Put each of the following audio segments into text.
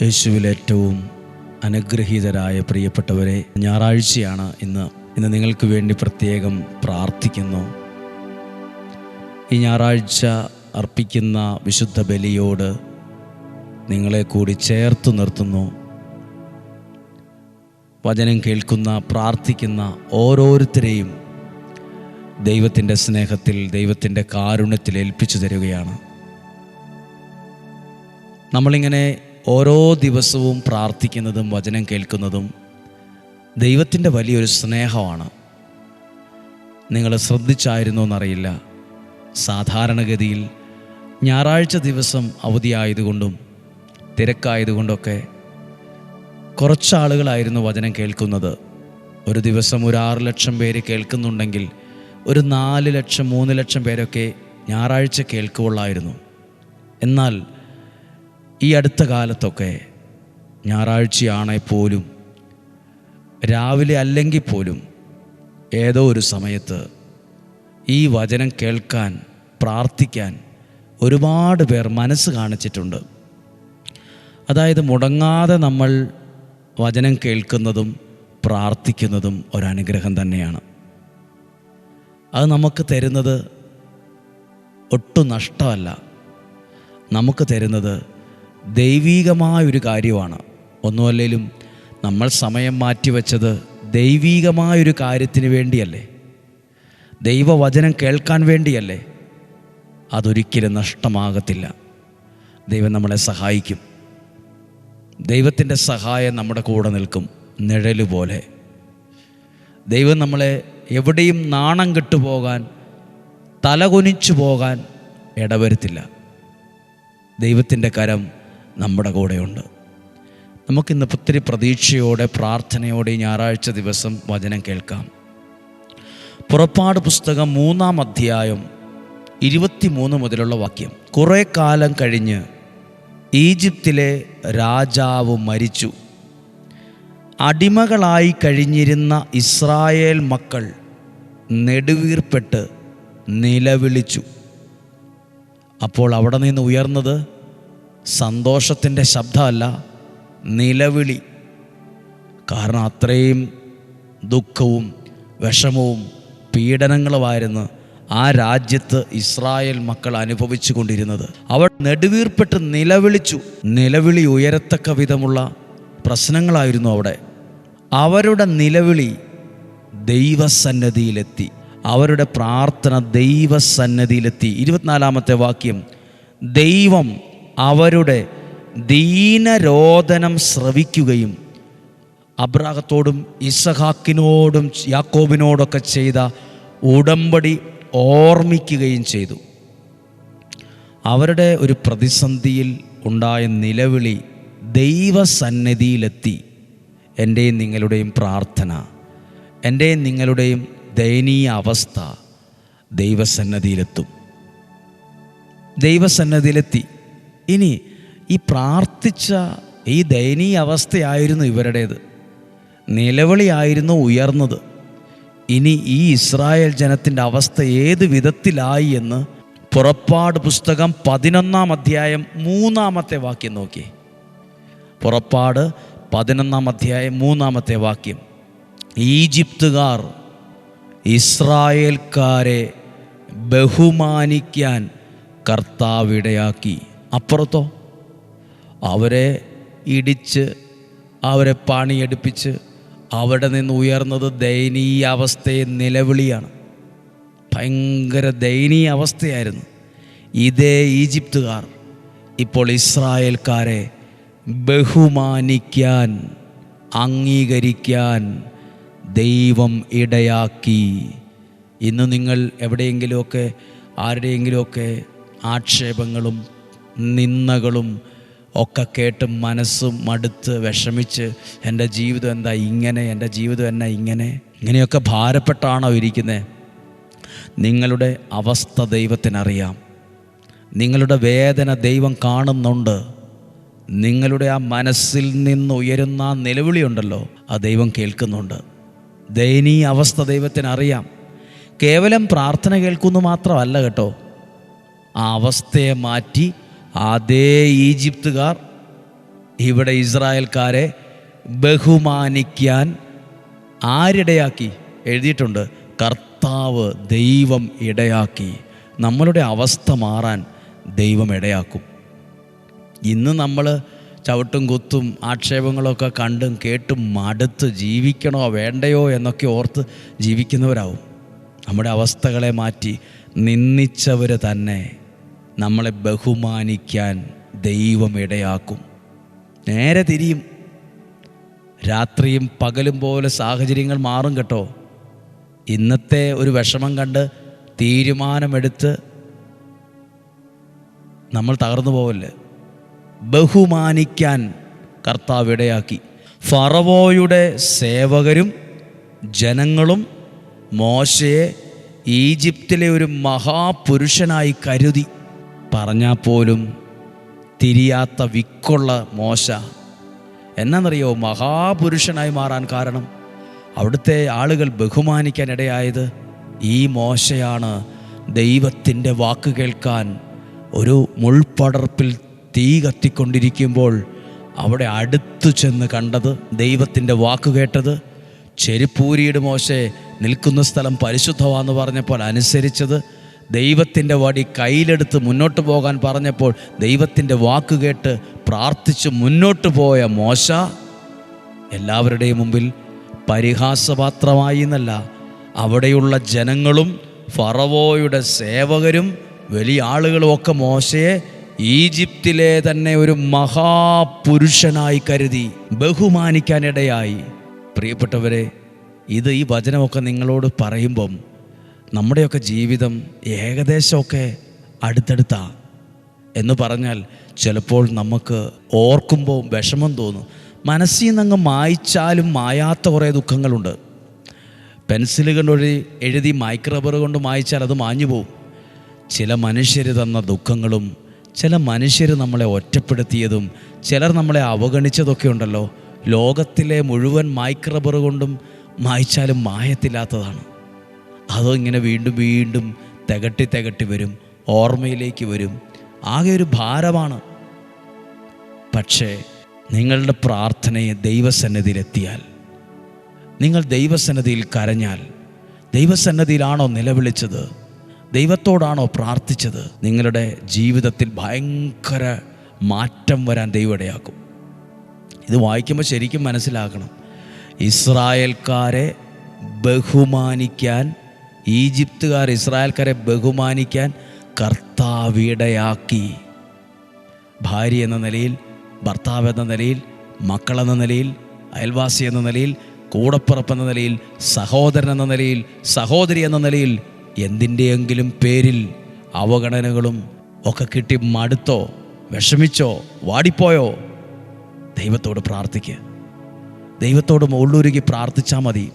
യേശുവിൽ ഏറ്റവും അനുഗ്രഹീതരായ പ്രിയപ്പെട്ടവരെ, ഞായറാഴ്ചയാണ് ഇന്ന് നിങ്ങൾക്ക് വേണ്ടി പ്രത്യേകം പ്രാർത്ഥിക്കുന്നു. ഈ ഞായറാഴ്ച അർപ്പിക്കുന്ന വിശുദ്ധ ബലിയോട് നിങ്ങളെ കൂടി ചേർത്ത് നിർത്തുന്നു. വചനം കേൾക്കുന്ന, പ്രാർത്ഥിക്കുന്ന ഓരോരുത്തരെയും ദൈവത്തിൻ്റെ സ്നേഹത്തിൽ, ദൈവത്തിൻ്റെ കാരുണ്യത്തിൽ ഏൽപ്പിച്ചു തരികയാണ്. നമ്മളിങ്ങനെ ഓരോ ദിവസവും പ്രാർത്ഥിക്കുന്നതും വചനം കേൾക്കുന്നതും ദൈവത്തിൻ്റെ വലിയൊരു സ്നേഹമാണ്. നിങ്ങൾ ശ്രദ്ധിച്ചായിരുന്നോ എന്നറിയില്ല, സാധാരണഗതിയിൽ ഞായറാഴ്ച ദിവസം അവധിയായതുകൊണ്ടും തിരക്കായതുകൊണ്ടൊക്കെ കുറച്ചാളുകളായിരുന്നു വചനം കേൾക്കുന്നത്. ഒരു ദിവസം ഒരു 6 ലക്ഷം പേര് കേൾക്കുന്നുണ്ടെങ്കിൽ ഒരു 4 ലക്ഷം 3 ലക്ഷം പേരൊക്കെ ഞായറാഴ്ച കേൾക്കുള്ളായിരുന്നു. എന്നാൽ ഈ അടുത്ത കാലത്തൊക്കെ ഞായറാഴ്ചയാണെങ്കിൽ പോലും രാവിലെ അല്ലെങ്കിൽ പോലും ഏതോ ഒരു സമയത്ത് ഈ വചനം കേൾക്കാൻ, പ്രാർത്ഥിക്കാൻ ഒരുപാട് പേർ മനസ്സ് കാണിച്ചിട്ടുണ്ട്. അതായത് മുടങ്ങാതെ നമ്മൾ വചനം കേൾക്കുന്നതും പ്രാർത്ഥിക്കുന്നതും ഒരനുഗ്രഹം തന്നെയാണ്. അത് നമുക്ക് തരുന്നത് ഒട്ടും നഷ്ടമല്ല, നമുക്ക് തരുന്നത് ദൈവീകമായൊരു കാര്യമാണ്. ഒന്നുമല്ലെങ്കിലും നമ്മൾ സമയം മാറ്റിവെച്ചത് ദൈവീകമായൊരു കാര്യത്തിന് വേണ്ടിയല്ലേ, ദൈവവചനം കേൾക്കാൻ വേണ്ടിയല്ലേ. അതൊരിക്കലും നഷ്ടമാകത്തില്ല. ദൈവം നമ്മളെ സഹായിക്കും. ദൈവത്തിൻ്റെ സഹായം നമ്മുടെ കൂടെ നിൽക്കും, നിഴല് പോലെ. ദൈവം നമ്മളെ എവിടെയും നാണം കെട്ടുപോകാൻ, തലകുനിച്ചു പോകാൻ ഇടവരുത്തില്ല. ദൈവത്തിൻ്റെ കരം നമ്മുടെ കൂടെയുണ്ട്. നമുക്കിന്ന് ഒത്തിരി പ്രതീക്ഷയോടെ, പ്രാർത്ഥനയോടെ ഞായറാഴ്ച ദിവസം വചനം കേൾക്കാം. പുറപ്പാട് പുസ്തകം 3-ാം അധ്യായം 23 മുതലുള്ള വാക്യം. കുറേ കാലം കഴിഞ്ഞ് ഈജിപ്തിലെ രാജാവ് മരിച്ചു. അടിമകളായി കഴിഞ്ഞിരുന്ന ഇസ്രായേൽ മക്കൾ നെടുവീർപ്പെട്ട് നിലവിളിച്ചു. അപ്പോൾ അവിടെ നിന്ന് ഉയർന്നത് സന്തോഷത്തിൻ്റെ ശബ്ദമല്ല, നിലവിളി. കാരണം അത്രയും ദുഃഖവും വിഷമവും പീഡനങ്ങളുമായിരുന്നു ആ രാജ്യത്ത് ഇസ്രായേൽ മക്കൾ അനുഭവിച്ചു കൊണ്ടിരുന്നത്. അവർ നെടുവീർപ്പെട്ട് നിലവിളിച്ചു. നിലവിളി ഉയരത്തക്ക വിധമുള്ള പ്രശ്നങ്ങളായിരുന്നു അവിടെ. അവരുടെ നിലവിളി ദൈവസന്നിധിയിലെത്തി. അവരുടെ പ്രാർത്ഥന ദൈവസന്നിധിയിലെത്തി. 24-ാമത്തെ വാക്യം. ദൈവം അവരുടെ ദീനരോദനം ശ്രവിക്കുകയും അബ്രാഹത്തോടും ഇസഹാക്കിനോടും യാക്കോബിനോടൊക്കെ ചെയ്ത ഉടമ്പടി ഓർമ്മിക്കുകയും ചെയ്തു. അവരുടെ ഒരു പ്രതിസന്ധിയിൽ ഉണ്ടായ നിലവിളി ദൈവസന്നിധിയിലെത്തി. എൻ്റെയും നിങ്ങളുടെയും പ്രാർത്ഥന, എൻ്റെയും നിങ്ങളുടെയും ദയനീയ അവസ്ഥ ദൈവസന്നിധിയിലെത്തും. ദൈവസന്നിധിയിലെത്തി. ഇനി ഈ പ്രാർത്ഥിച്ച ഈ ദയനീയ അവസ്ഥയായിരുന്നു ഇവരുടേത്. നിലവിളിയായിരുന്നു ഉയർന്നത്. ഇനി ഈ ഇസ്രായേൽ ജനത്തിൻ്റെ അവസ്ഥ ഏത് വിധത്തിലായി എന്ന് പുറപ്പാട് പുസ്തകം 11-ാം അധ്യായം 3-ാമത്തെ വാക്യം നോക്കി. പുറപ്പാട് 11-ാം അധ്യായം 3-ാമത്തെ വാക്യം. ഈജിപ്തുകാർ ഇസ്രായേൽക്കാരെ ബഹുമാനിക്കാൻ കർത്താവിടയാക്കി. അപ്പുറത്തോ അവരെ ഇടിച്ച്, അവരെ പണിയെടുപ്പിച്ച്, അവിടെ നിന്ന് ഉയർന്നത് ദയനീയ അവസ്ഥയെ നിലവിളിയാണ്. ഭയങ്കര ദയനീയ അവസ്ഥയായിരുന്നു. ഇതേ ഈജിപ്തുകാർ ഇപ്പോൾ ഇസ്രായേൽക്കാരെ ബഹുമാനിക്കാൻ, അംഗീകരിക്കാൻ ദൈവം ഇടയാക്കി. ഇന്ന് നിങ്ങൾ എവിടെയെങ്കിലുമൊക്കെ ആരുടെയെങ്കിലുമൊക്കെ ആക്ഷേപങ്ങളും നിന്ദകളും ഒക്കെ കേട്ട് മനസ്സും മടുത്ത് വിഷമിച്ച്, എൻ്റെ ജീവിതം എന്താ ഇങ്ങനെ, എൻ്റെ ജീവിതം എന്നാ ഇങ്ങനെയൊക്കെ ഭാരപ്പെട്ടാണോ ഇരിക്കുന്നത്? നിങ്ങളുടെ അവസ്ഥ ദൈവത്തിനറിയാം. നിങ്ങളുടെ വേദന ദൈവം കാണുന്നുണ്ട്. നിങ്ങളുടെ ആ മനസ്സിൽ നിന്ന് ഉയരുന്ന നിലവിളിയുണ്ടല്ലോ, ആ ദൈവം കേൾക്കുന്നുണ്ട്. ദയനീയ അവസ്ഥ ദൈവത്തിനറിയാം. കേവലം പ്രാർത്ഥന കേൾക്കുന്നു മാത്രമല്ല കേട്ടോ, ആ അവസ്ഥയെ മാറ്റി അതേ ഈജിപ്തുകാർ ഇവിടെ ഇസ്രായേൽക്കാരെ ബഹുമാനിക്കാൻ ആരിടയാക്കി? എഴുതിയിട്ടുണ്ട്, കർത്താവ് ദൈവം ഇടയാക്കി. നമ്മളുടെ അവസ്ഥ മാറാൻ ദൈവം ഇടയാക്കും. ഇന്ന് നമ്മൾ ചവിട്ടും കുത്തും ആക്ഷേപങ്ങളൊക്കെ കണ്ടും കേട്ടും മടുത്ത് ജീവിക്കണോ വേണ്ടയോ എന്നൊക്കെ ഓർത്ത് ജീവിക്കുന്നവരാവും. നമ്മുടെ അവസ്ഥകളെ മാറ്റി നിന്ദിച്ചവർ തന്നെ നമ്മളെ ബഹുമാനിക്കാൻ ദൈവം ഇടയാക്കും. നേരെ തിരിയും. രാത്രിയും പകലും പോലെ സാഹചര്യങ്ങൾ മാറും കേട്ടോ. ഇന്നത്തെ ഒരു വിഷമം കണ്ട് തീരുമാനമെടുത്ത് നമ്മൾ തകർന്നു പോവല്ലേ. ബഹുമാനിക്കാൻ കർത്താവ് ഇടയാക്കി. ഫറവോയുടെ സേവകരും ജനങ്ങളും മോശയെ ഈജിപ്തിലെ ഒരു മഹാപുരുഷനായി കരുതി. പറഞ്ഞാൽ പോലും തിരിയാത്ത വിക്കുള്ള മോശ എന്നാണെന്നറിയോ മഹാപുരുഷനായി മാറാൻ കാരണം? അവിടുത്തെ ആളുകൾ ബഹുമാനിക്കാനിടയായത് ഈ മോശയാണ്. ദൈവത്തിൻ്റെ വാക്ക് കേൾക്കാൻ ഒരു മുൾപടർപ്പിൽ തീ കത്തിക്കൊണ്ടിരിക്കുമ്പോൾ അവിടെ അടുത്തു ചെന്ന് കണ്ടത്, ദൈവത്തിൻ്റെ വാക്ക് കേട്ടത്, ചെരുപ്പൂരിയുടെ മോശെ നിൽക്കുന്ന സ്ഥലം പരിശുദ്ധമാണെന്ന് പറഞ്ഞപ്പോൾ അനുസരിച്ചത്, ദൈവത്തിൻ്റെ വടി കയ്യിലെടുത്ത് മുന്നോട്ട് പോകാൻ പറഞ്ഞപ്പോൾ ദൈവത്തിൻ്റെ വാക്ക് കേട്ട് പ്രാർത്ഥിച്ച് മുന്നോട്ട് പോയ മോശ എല്ലാവരുടെയും മുമ്പിൽ പരിഹാസപാത്രമായി എന്നല്ല, അവിടെയുള്ള ജനങ്ങളും ഫറവോയുടെ സേവകരും വലിയ ആളുകളും ഒക്കെ മോശയെ ഈജിപ്തിലെ തന്നെ ഒരു മഹാപുരുഷനായി കരുതി ബഹുമാനിക്കാനിടയായി. പ്രിയപ്പെട്ടവരെ, ഈ വചനമൊക്കെ നിങ്ങളോട് പറയുമ്പം നമ്മുടെയൊക്കെ ജീവിതം ഏകദേശമൊക്കെ അടുത്തടുത്താ എന്ന് പറഞ്ഞാൽ ചിലപ്പോൾ നമുക്ക് ഓർക്കുമ്പോൾ വിഷമം തോന്നും. മനസ്സിൽ നിന്നങ്ങ് മായ്ച്ചാലും മായാത്ത കുറേ ദുഃഖങ്ങളുണ്ട്. പെൻസില് കൊണ്ട് എഴുതി മൈക്രോ റബ്ബർ കൊണ്ട് മായ്ച്ചാൽ അത് മാഞ്ഞു പോവും. ചില മനുഷ്യർ തന്ന ദുഃഖങ്ങളും ചില മനുഷ്യർ നമ്മളെ ഒറ്റപ്പെടുത്തിയതും ചിലർ നമ്മളെ അവഗണിച്ചതൊക്കെ ഉണ്ടല്ലോ, ലോകത്തിലെ മുഴുവൻ മൈക്രോ റബ്ബർ കൊണ്ടും മായ്ച്ചാലും മായത്തില്ലാത്തതാണ്. അതോ ഇങ്ങനെ വീണ്ടും വീണ്ടും തികട്ടി വരും, ഓർമ്മയിലേക്ക് വരും. ആകെ ഒരു ഭാരമാണ്. പക്ഷേ നിങ്ങളുടെ പ്രാർത്ഥനയെ ദൈവസന്നിധിയിലെത്തിയാൽ, നിങ്ങൾ ദൈവസന്നിധിയിൽ കരഞ്ഞാൽ, ദൈവസന്നിധിയിലാണോ നിലവിളിച്ചത്, ദൈവത്തോടാണോ പ്രാർത്ഥിച്ചത്, നിങ്ങളുടെ ജീവിതത്തിൽ ഭയങ്കര മാറ്റം വരാൻ ദൈവം ഇടയാക്കും. ഇത് വായിക്കുമ്പോൾ ശരിക്കും മനസ്സിലാക്കണം. ഇസ്രായേൽക്കാരെ ബഹുമാനിക്കാൻ, ഈജിപ്തുകാർ ഇസ്രായേൽക്കാരെ ബഹുമാനിക്കാൻ കർത്താവ് ഇടയാക്കി. ഭാര്യ എന്ന നിലയിൽ, ഭർത്താവ് എന്ന നിലയിൽ, മക്കളെന്ന നിലയിൽ, അയൽവാസി എന്ന നിലയിൽ, കൂടപ്പിറപ്പെന്ന നിലയിൽ, സഹോദരൻ എന്ന നിലയിൽ, സഹോദരി എന്ന നിലയിൽ എന്തിൻ്റെയെങ്കിലും പേരിൽ അവഗണനകളും ഒക്കെ കിട്ടി മടുത്തോ, വിഷമിച്ചോ, വാടിപ്പോയോ, ദൈവത്തോട് പ്രാർത്ഥിക്കുക. ദൈവത്തോട് മുള്ളുരുകി പ്രാർത്ഥിച്ചാൽ മതി.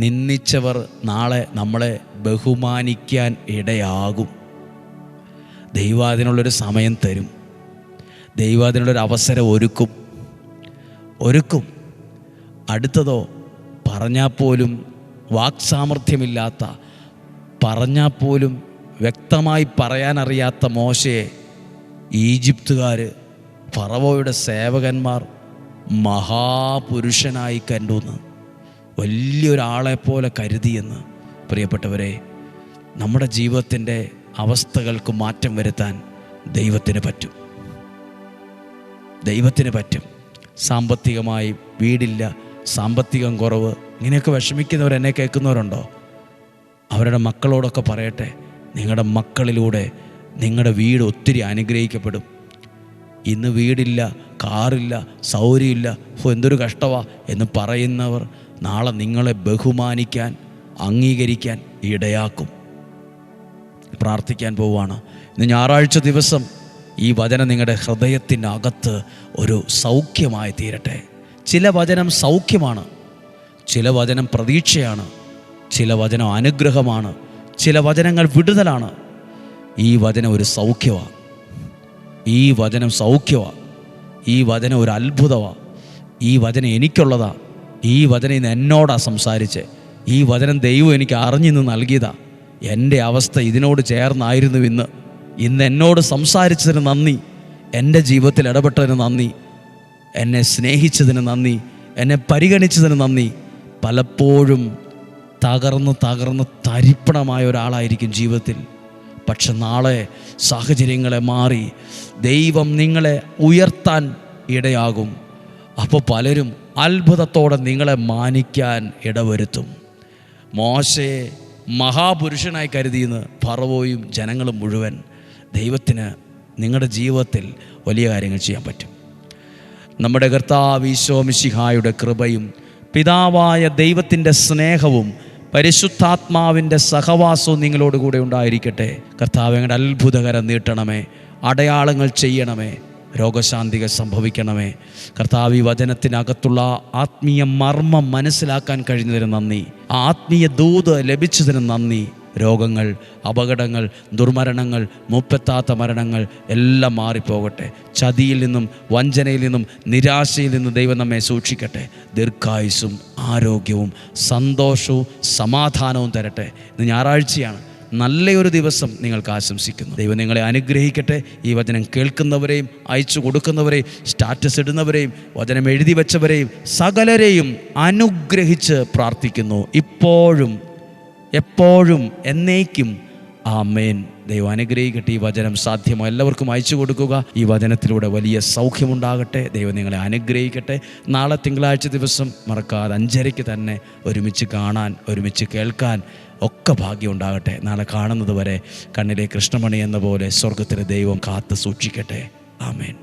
നിന്ദിച്ചവർ നാളെ നമ്മളെ ബഹുമാനിക്കാൻ ഇടയാകും. ദൈവം അതിനുള്ളൊരു സമയം തരും. ദൈവം അതിനുള്ളൊരു അവസരം ഒരുക്കും. അടുത്തതോ, പറഞ്ഞാൽ പോലും വാക്സാമർഥ്യമില്ലാത്ത, പറഞ്ഞാൽ പോലും വ്യക്തമായി പറയാനറിയാത്ത മോശയെ ഈജിപ്തുകാർ, ഫറവോയുടെ സേവകന്മാർ മഹാപുരുഷനായി കണ്ടുവെന്ന്, വലിയൊരാളെപ്പോലെ കരുതിയെന്ന്. പ്രിയപ്പെട്ടവരെ, നമ്മുടെ ജീവിതത്തിൻ്റെ അവസ്ഥകൾക്ക് മാറ്റം വരുത്താൻ ദൈവത്തിന് പറ്റും. സാമ്പത്തികമായി വീടില്ല, സാമ്പത്തികം കുറവ്, ഇങ്ങനെയൊക്കെ വിഷമിക്കുന്നവർ എന്നെ കേൾക്കുന്നവരുണ്ടോ? അവരുടെ മക്കളോടൊക്കെ പറയട്ടെ, നിങ്ങളുടെ മക്കളിലൂടെ നിങ്ങളുടെ വീട് ഒത്തിരി അനുഗ്രഹിക്കപ്പെടും. ഇന്ന് വീടില്ല, കാറില്ല, സൗകര്യമില്ല, എന്തൊരു കഷ്ടമാണ് എന്ന് പറയുന്നവർ നാളെ നിങ്ങളെ ബഹുമാനിക്കാൻ, അംഗീകരിക്കാൻ ഇടയാക്കും. പ്രാർത്ഥിക്കാൻ പോവുകയാണ്. ഇന്ന് ഞായറാഴ്ച ദിവസം ഈ വചനം നിങ്ങളുടെ ഹൃദയത്തിനകത്ത് ഒരു സൗഖ്യമായി തീരട്ടെ. ചില വചനം സൗഖ്യമാണ്, ചില വചനം പ്രതീക്ഷയാണ്, ചില വചനം അനുഗ്രഹമാണ്, ചില വചനങ്ങൾ വിടുതലാണ്. ഈ വചനം ഒരു സൗഖ്യമാണ്. ഈ വചനം സൗഖ്യമാണ്. ഈ വചനം ഒരു അത്ഭുതമാണ്. ഈ വചനം എനിക്കുള്ളതാണ്. ഈ വചനം ഇന്ന് എന്നോടാണ് സംസാരിച്ച്. ഈ വചനം ദൈവം എനിക്ക് അറിഞ്ഞിന്ന് നൽകിയതാണ്. എൻ്റെ അവസ്ഥ ഇതിനോട് ചേർന്നായിരുന്നു. ഇന്ന് എന്നോട് സംസാരിച്ചതിന് നന്ദി. എൻ്റെ ജീവിതത്തിൽ ഇടപെട്ടതിന് നന്ദി. എന്നെ സ്നേഹിച്ചതിന് നന്ദി, എന്നെ പരിഗണിച്ചതിന് നന്ദി. പലപ്പോഴും തകർന്ന് തരിപ്പണമായ ഒരാളായിരിക്കും ജീവിതത്തിൽ. പക്ഷെ നാളെ സാഹചര്യങ്ങളെ മാറി ദൈവം നിങ്ങളെ ഉയർത്താൻ ഇടയാകും. അപ്പോൾ പലരും അത്ഭുതത്തോടെ നിങ്ങളെ മാനിക്കാൻ ഇടവരുത്തും. മോശയെ മഹാപുരുഷനായി കരുതിയെന്ന് ഫറവോയും ജനങ്ങളും മുഴുവൻ. ദൈവത്തിന് നിങ്ങളുടെ ജീവിതത്തിൽ വലിയ കാര്യങ്ങൾ ചെയ്യാൻ പറ്റും. നമ്മുടെ കർത്താവ് ഈശോ മിശിഹായുടെ കൃപയും പിതാവായ ദൈവത്തിൻ്റെ സ്നേഹവും പരിശുദ്ധാത്മാവിൻ്റെ സഹവാസവും നിങ്ങളോടുകൂടെ ഉണ്ടായിരിക്കട്ടെ. കർത്താവ് ഞങ്ങളുടെ അത്ഭുതകരം നീട്ടണമേ, അടയാളങ്ങൾ ചെയ്യണമേ, രോഗശാന്തികൾ സംഭവിക്കണമേ. കർത്താവ് ഈ വചനത്തിനകത്തുള്ള ആത്മീയ മർമ്മം മനസ്സിലാക്കാൻ കഴിഞ്ഞതിന് നന്ദി. ആ ആത്മീയ ദൂത് ലഭിച്ചതിന് നന്ദി. രോഗങ്ങൾ, അപകടങ്ങൾ, ദുർമരണങ്ങൾ, മുപ്പെത്താത്ത മരണങ്ങൾ എല്ലാം മാറിപ്പോകട്ടെ. ചതിയിൽ നിന്നും വഞ്ചനയിൽ നിന്നും നിരാശയിൽ നിന്നും ദൈവം നമ്മെ സൂക്ഷിക്കട്ടെ. ദീർഘായുസ്സും ആരോഗ്യവും സന്തോഷവും സമാധാനവും തരട്ടെ. ഇന്ന് ഞായറാഴ്ചയാണ്. നല്ലൊരു ദിവസം നിങ്ങൾക്ക് ആശംസിക്കുന്നു. ദൈവം നിങ്ങളെ അനുഗ്രഹിക്കട്ടെ. ഈ വചനം കേൾക്കുന്നവരെയും അയച്ചു കൊടുക്കുന്നവരെയും സ്റ്റാറ്റസ് ഇടുന്നവരെയും വചനം എഴുതി വെച്ചവരെയും സകലരെയും അനുഗ്രഹിച്ച് പ്രാർത്ഥിക്കുന്നു. ഇപ്പോഴും എപ്പോഴും എന്നേക്കും ആമേൻ. ദൈവം അനുഗ്രഹിക്കട്ടെ. ഈ വചനം സാധ്യമോ എല്ലാവർക്കും അയച്ചു കൊടുക്കുക. ഈ വചനത്തിലൂടെ വലിയ സൗഖ്യമുണ്ടാകട്ടെ. ദൈവം നിങ്ങളെ അനുഗ്രഹിക്കട്ടെ. നാളെ തിങ്കളാഴ്ച ദിവസം മറക്കാതെ 5:30 തന്നെ ഒരുമിച്ച് കാണാൻ, ഒരുമിച്ച് കേൾക്കാൻ ഒക്കെ ഭാഗ്യം ഉണ്ടാകട്ടെ. നാളെ കാണുന്നത് വരെ കണ്ണിലെ കൃഷ്ണമണി എന്ന പോലെ സ്വർഗത്തിലെ ദൈവം കാത്തു സൂക്ഷിക്കട്ടെ. ആമേൻ.